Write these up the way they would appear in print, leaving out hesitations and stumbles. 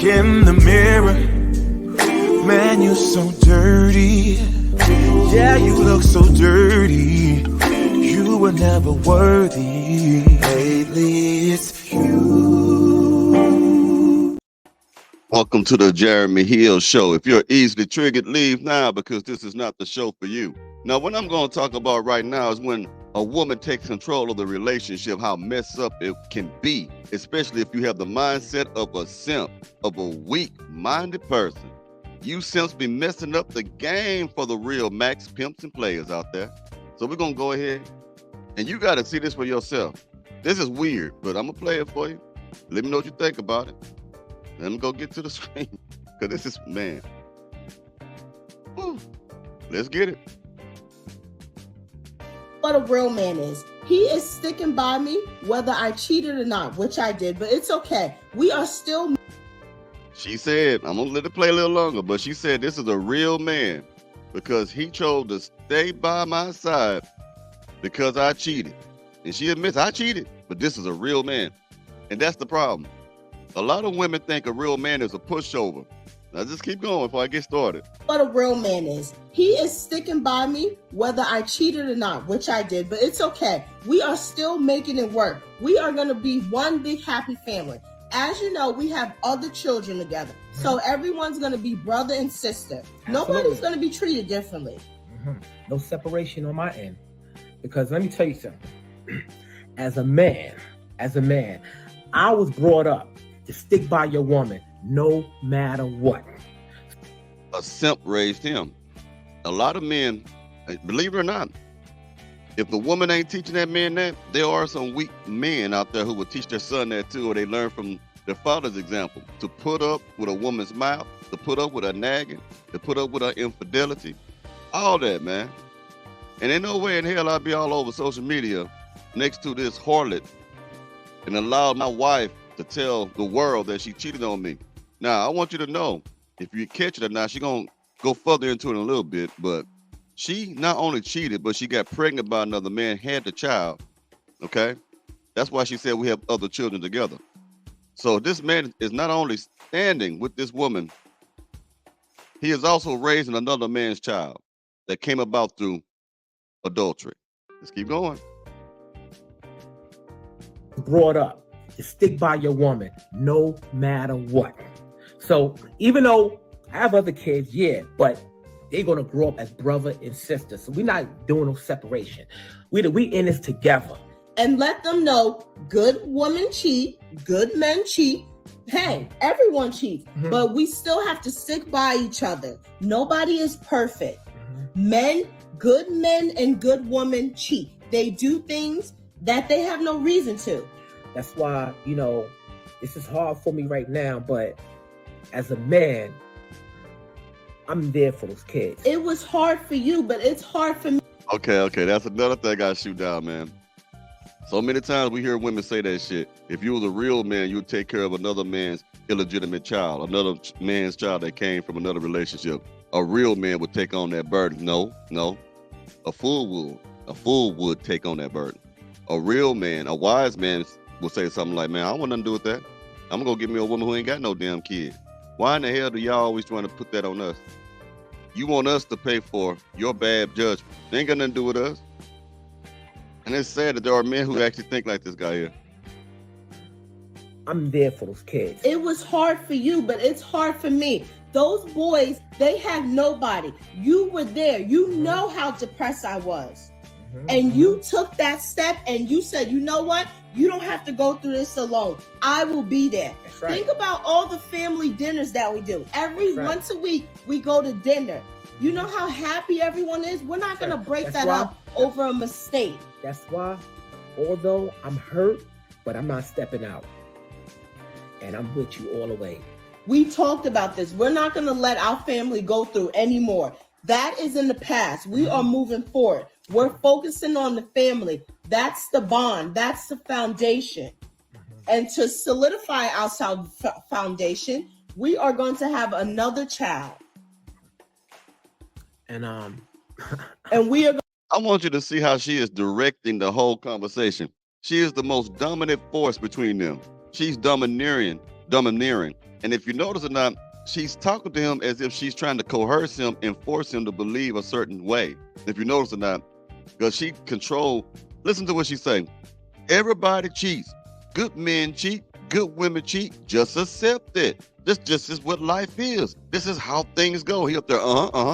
in the mirror. Man, you're so dirty. Yeah, you look so dirty. You were never worthy. Lately, it's you. Welcome to the Jeremy Hill Show. If you're easily triggered, leave now because this is not the show for you. Now, what I'm going to talk about right now is when a woman takes control of the relationship, how messed up it can be, especially if you have the mindset of a simp, of a weak-minded person. You simps be messing up the game for the real max pimps and players out there. So we're going to go ahead, and you got to see this for yourself. This is weird, but I'm going to play it for you. Let me know what you think about it. Let me go get to the screen, because this is, man. Woo. Let's get it. What a real man is. He is sticking by me whether I cheated or not, which I did, but it's okay. We are still. She said, I'm going to let it play a little longer, but she said this is a real man because he chose to stay by my side because I cheated. And she admits I cheated, but this is a real man. And that's the problem. A lot of women think a real man is a pushover. Now just keep going before I get started. What a real man is. He is sticking by me whether I cheated or not, which I did, but it's okay. We are still making it work. We are going to be one big happy family. As you know, we have other children together. So everyone's going to be brother and sister. Absolutely. Nobody's going to be treated differently. No separation on my end. Because let me tell you something. As a man, I was brought up to stick by your woman no matter what. A simp raised him. A lot of men, believe it or not, if the woman ain't teaching that man that, there are some weak men out there who will teach their son that too, or they learn from their father's example, to put up with a woman's mouth, to put up with her nagging, to put up with her infidelity, all that, man. And ain't no way in hell I'll be all over social media next to this harlot and allow my wife to tell the world that she cheated on me. Now, I want you to know, if you catch it or not, she's going to go further into it in a little bit, but she not only cheated, but she got pregnant by another man, had the child, okay? That's why she said we have other children together. So this man is not only standing with this woman, he is also raising another man's child that came about through adultery. Let's keep going. Brought up to stick by your woman no matter what. So even though I have other kids, yeah, but they're gonna grow up as brother and sister. So we're not doing no separation. We in this together. And let them know good women cheat, good men cheat. Hey, everyone cheats, but we still have to stick by each other. Nobody is perfect. Good men and good women cheat. They do things that they have no reason to. That's why, this is hard for me right now, but as a man, I'm there for those kids. It was hard for you, but it's hard for me. Okay. That's another thing I gotta shoot down, man. So many times we hear women say that shit. If you was a real man, you would take care of another man's illegitimate child, another man's child that came from another relationship. A real man would take on that burden. No. A fool would take on that burden. A real man, a wise man will say something like, man, I don't want nothing to do with that. I'm gonna go get me a woman who ain't got no damn kid. Why in the hell do y'all always trying to put that on us? You want us to pay for your bad judgment. They ain't got nothing to do with us. And it's sad that there are men who actually think like this guy here. I'm there for those kids. It was hard for you, but it's hard for me. Those boys, they had nobody. You were there. You know how depressed I was. And you took that step and you said, you know what? You don't have to go through this alone. I will be there. That's right. Think about all the family dinners that we do. Once a week, we go to dinner. You know how happy everyone is? We're not going to break that up over a mistake. That's why, although I'm hurt, but I'm not stepping out. And I'm with you all the way. We talked about this. We're not going to let our family go through anymore. That is in the past. We are moving forward. We're focusing on the family. That's the bond. That's the foundation. And to solidify our foundation, we are going to have another child. And and we are. I want you to see how she is directing the whole conversation. She is the most dominant force between them. She's domineering. And if you notice or not, she's talking to him as if she's trying to coerce him and force him to believe a certain way. If you notice or not, because she control. Listen to what she's saying. Everybody cheats. Good men cheat. Good women cheat. Just accept it. This just is what life is. This is how things go. He up there,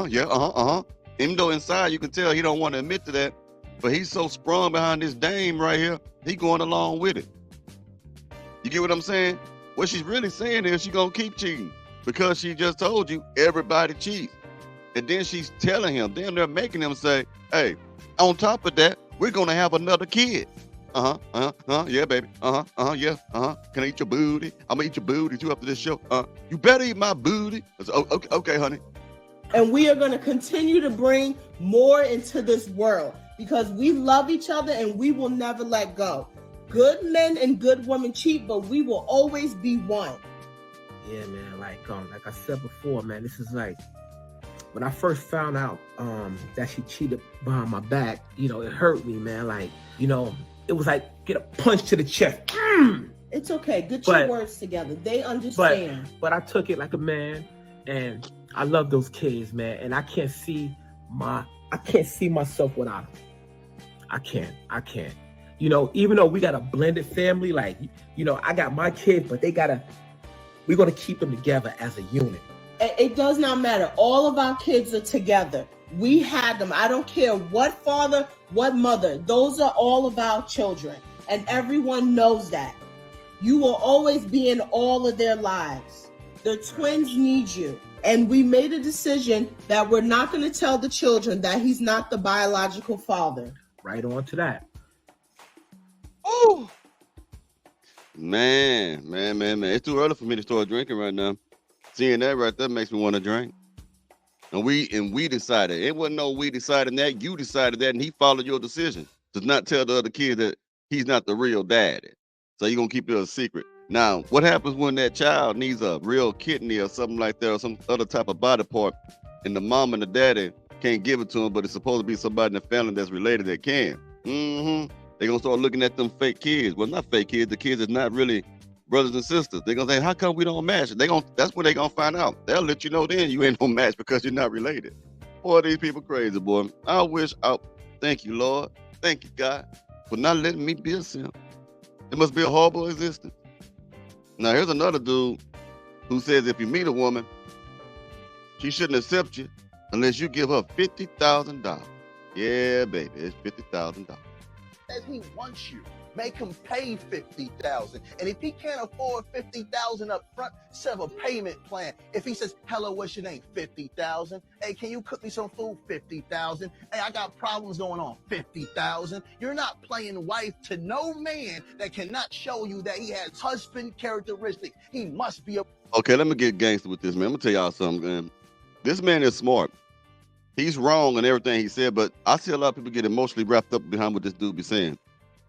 yeah. Even though inside you can tell he don't want to admit to that, but he's so sprung behind this dame right here, he going along with it. You get what I'm saying? What she's really saying is she gonna keep cheating because she just told you everybody cheats. And then she's telling him, damn, they're making him say, hey, on top of that, we're gonna have another kid. Yeah, baby. Yeah. Can I eat your booty? I'm gonna eat your booty too after this show. You better eat my booty. Okay, honey. And we are going to continue to bring more into this world because we love each other and we will never let go. Good men and good women cheat, but we will always be one. Yeah, man. Like I said before, man, this is like when I first found out that she cheated behind my back. You know, it hurt me, man. Like, you know, it was like get a punch to the chest. It's okay. Get your words together. They understand. But I took it like a man, and I love those kids, man. And I can't see myself without them. I can't. You know, even though we got a blended family, like, you know, I got my kids, but we're gonna keep them together as a unit. It does not matter. All of our kids are together. We had them. I don't care what father, what mother. Those are all of our children. And everyone knows that. You will always be in all of their lives. The twins need you. And we made a decision that we're not going to tell the children that he's not the biological father. Right on to that. Oh, man. It's too early for me to start drinking right now. Seeing that right there makes me want to drink. And we decided. It wasn't no we decided that. You decided that, and he followed your decision to not tell the other kid that he's not the real daddy. So you're going to keep it a secret. Now, what happens when that child needs a real kidney or something like that or some other type of body part, and the mom and the daddy can't give it to him, but it's supposed to be somebody in the family that's related that can? They're going to start looking at them fake kids. Well, not fake kids. The kids is not really brothers and sisters. They're going to say, how come we don't match? That's what they're going to find out. They'll let you know then you ain't no match because you're not related. Boy, these people crazy, boy. Thank you, Lord. Thank you, God, for not letting me be a simp. It must be a horrible existence. Now, here's another dude who says if you meet a woman, she shouldn't accept you unless you give her $50,000. Yeah, baby, it's $50,000. As he wants you, make him pay $50,000. And if he can't afford $50,000 up front, set up a payment plan. If he says, hello, what's your name? $50,000. Hey, can you cook me some food? $50,000. Hey, I got problems going on. $50,000. You're not playing wife to no man that cannot show you that he has husband characteristics. He must be a... Okay, let me get gangster with this, man. I'm gonna tell y'all something, man. This man is smart. He's wrong in everything he said, but I see a lot of people get emotionally wrapped up behind what this dude be saying.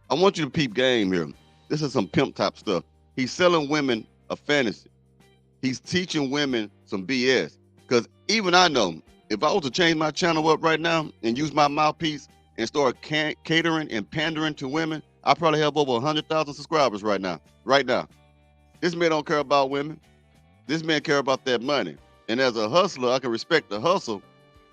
I want you to peep game here. This is some pimp top stuff. He's selling women a fantasy. He's teaching women some BS. Because even I know, if I was to change my channel up right now and use my mouthpiece and start catering and pandering to women, I probably have over 100,000 subscribers right now. Right now. This man don't care about women. This man care about that money. And as a hustler, I can respect the hustle.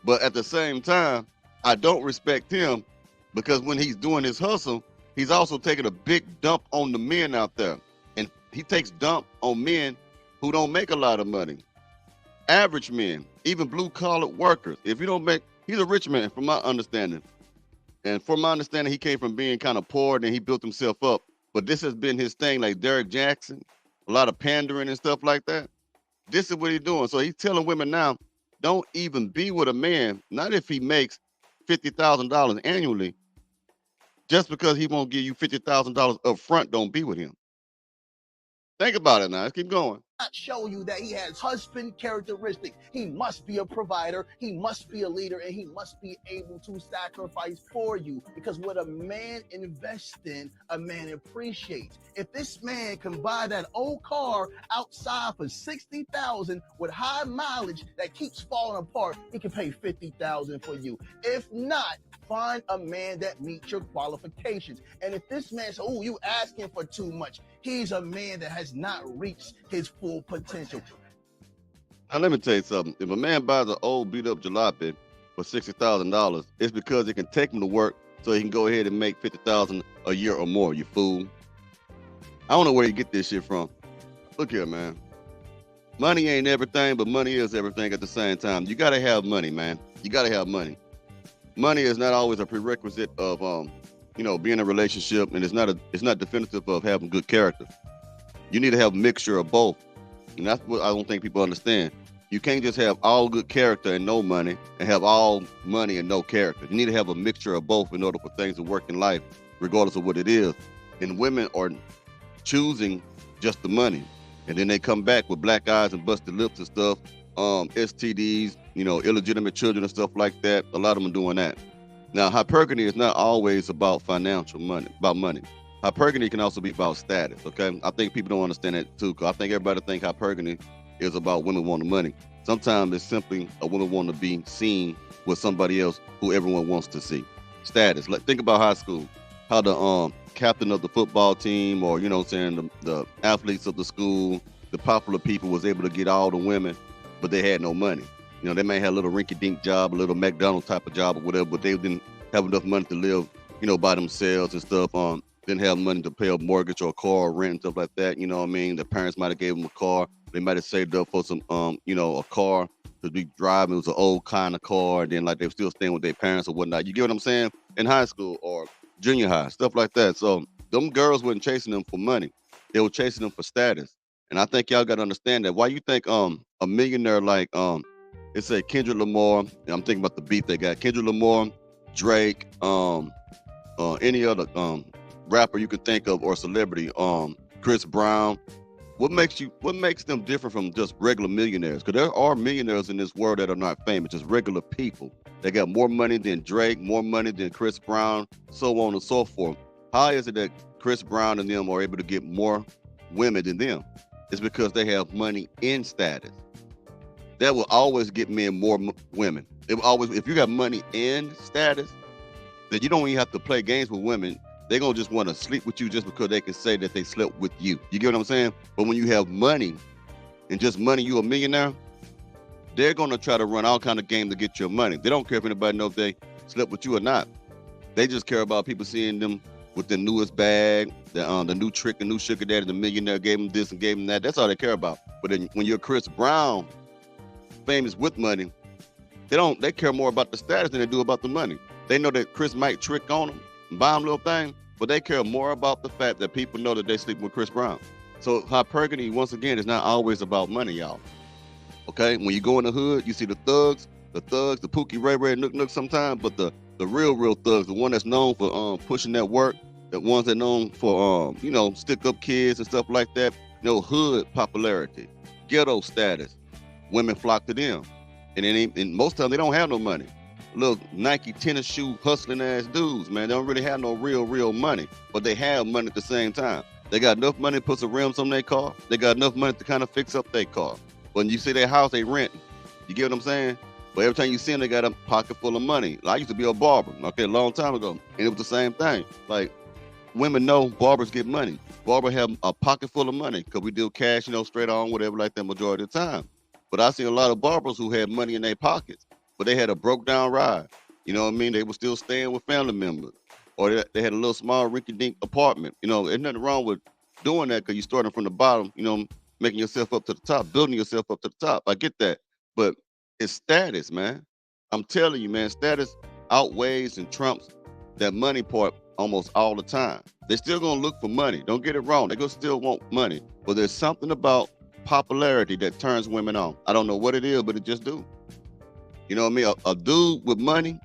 But at the same time, I don't respect him because when he's doing his hustle, he's also taking a big dump on the men out there. And he takes dump on men who don't make a lot of money. Average men, even blue-collar workers. If you don't make, he's a rich man from my understanding. And from my understanding, he came from being kind of poor and he built himself up. But this has been his thing, like Derek Jackson, a lot of pandering and stuff like that. This is what he's doing. So he's telling women now, don't even be with a man, not if he makes $50,000 annually, just because he won't give you $50,000 up front, don't be with him. Think about it now. Let's keep going. Not show you that he has husband characteristics. He must be a provider, he must be a leader, and he must be able to sacrifice for you. Because what a man invests in, a man appreciates. If this man can buy that old car outside for $60,000 with high mileage that keeps falling apart, he can pay $50,000 for you. If not, find a man that meets your qualifications. And if this man says, oh, you asking for too much, He's a man that has not reached his full potential. Now let me tell you something. If a man buys an old beat up jalopy for $60,000, it's because it can take him to work so he can go ahead and make $50,000 a year or more. You fool. I don't know where you get this shit from. Look here, man. Money ain't everything, but money is everything at the same time. You gotta have money, man. You gotta have money. Money is not always a prerequisite of being in a relationship, and it's not definitive of having good character. You need to have a mixture of both. And that's what I don't think people understand. You can't just have all good character and no money, and have all money and no character. You need to have a mixture of both in order for things to work in life, regardless of what it is. And women are choosing just the money, and then they come back with black eyes and busted lips and stuff, STDs, illegitimate children and stuff like that. A lot of them are doing that. Now, hypergamy is not always about financial money, about money. Hypergamy can also be about status, okay? I think people don't understand that too, because I think everybody think hypergamy is about women wanting money. Sometimes it's simply a woman wanting to be seen with somebody else who everyone wants to see. Status. Think about high school, how the captain of the football team, or the athletes of the school, the popular people was able to get all the women, but they had no money. They may have a little rinky-dink job, a little McDonald's type of job or whatever, but they didn't have enough money to live, by themselves and stuff. Didn't have money to pay a mortgage or a car or rent and stuff like that. You know what I mean? The parents might have gave them a car. They might have saved up for some, a car to be driving. It was an old kind of car. And then they were still staying with their parents or whatnot. You get what I'm saying? In high school or junior high, stuff like that. So them girls wasn't chasing them for money. They were chasing them for status. And I think y'all got to understand that. Why you think a millionaire like, it said Kendrick Lamar, I'm thinking about the beat they got. Kendrick Lamar, Drake, any other rapper you could think of or celebrity, Chris Brown. What makes them different from just regular millionaires? Because there are millionaires in this world that are not famous, just regular people. They got more money than Drake, more money than Chris Brown, so on and so forth. How is it that Chris Brown and them are able to get more women than them? It's because they have money in status. That will always get men more women. It will always, if you got money in status, then you don't even have to play games with women. They're going to just want to sleep with you just because they can say that they slept with you. You get what I'm saying? But when you have money, and just money, you a millionaire, they're going to try to run all kind of game to get your money. They don't care if anybody knows if they slept with you or not. They just care about people seeing them with the newest bag, the new trick, the new sugar daddy, the millionaire gave them this and gave them that. That's all they care about. But then when you're Chris Brown, famous with money, they care more about the status than they do about the money. They know that Chris might trick on them and buy them little things, but they care more about the fact that people know that they sleep with Chris Brown. So hypergamy, once again, is not always about money, y'all. Okay? When you go in the hood, you see the thugs, the Pookie, Ray Ray, Nook Nook sometimes, but the real thugs, the one that's known for pushing that work, the ones that known for stick up kids and stuff like that, hood popularity, ghetto status, women flock to them. And most times they don't have no money. Little Nike tennis shoe hustling ass dudes, man. They don't really have no real money, but they have money at the same time. They got enough money to put some rims on their car. They got enough money to kind of fix up their car. When you see their house, they rent. You get what I'm saying? But every time you see them, they got a pocket full of money. I used to be a barber, a long time ago, and it was the same thing. Like, women know barbers get money. Barber have a pocket full of money because we do cash, straight on, whatever like that majority of the time. But I see a lot of barbers who had money in their pockets, but they had a broke down ride. You know what I mean? They were still staying with family members, or they had a little small rinky-dink apartment. There's nothing wrong with doing that because you're starting from the bottom, making yourself up to the top, building yourself up to the top. I get that. But it's status, man. I'm telling you, man, status outweighs and trumps that money part almost all the time. They're still going to look for money. Don't get it wrong. They're going to still want money. But there's something about popularity that turns women on. I don't know what it is, but it just do. You know what I mean? A dude with money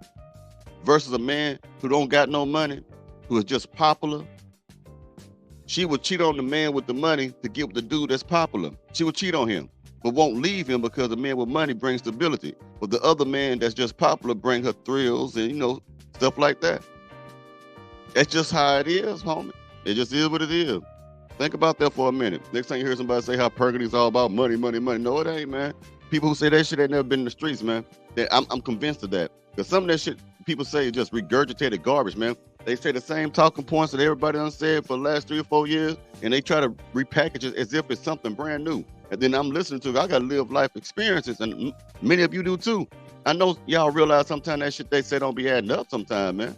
versus a man who don't got no money, who is just popular. She would cheat on the man with the money to get with the dude that's popular. She would cheat on him, but won't leave him because the man with money brings stability. But the other man that's just popular bring her thrills and, stuff like that. That's just how it is, homie. It just is what it is. Think about that for a minute. Next time you hear somebody say how hypergamy is all about money, money, money. No, it ain't, man. People who say that shit ain't never been in the streets, man. I'm convinced of that. Because some of that shit people say is just regurgitated garbage, man. They say the same talking points that everybody done said for the last 3 or 4 years, and they try to repackage it as if it's something brand new. And then I'm listening to it. I got to live life experiences, and many of you do too. I know y'all realize sometimes that shit they say don't be adding up sometimes, man.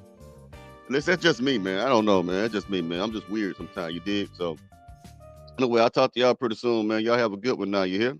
Listen, that's just me, man. I don't know, man. That's just me, man. I'm just weird sometimes, you dig? So, anyway, I'll talk to y'all pretty soon, man. Y'all have a good one now, you hear?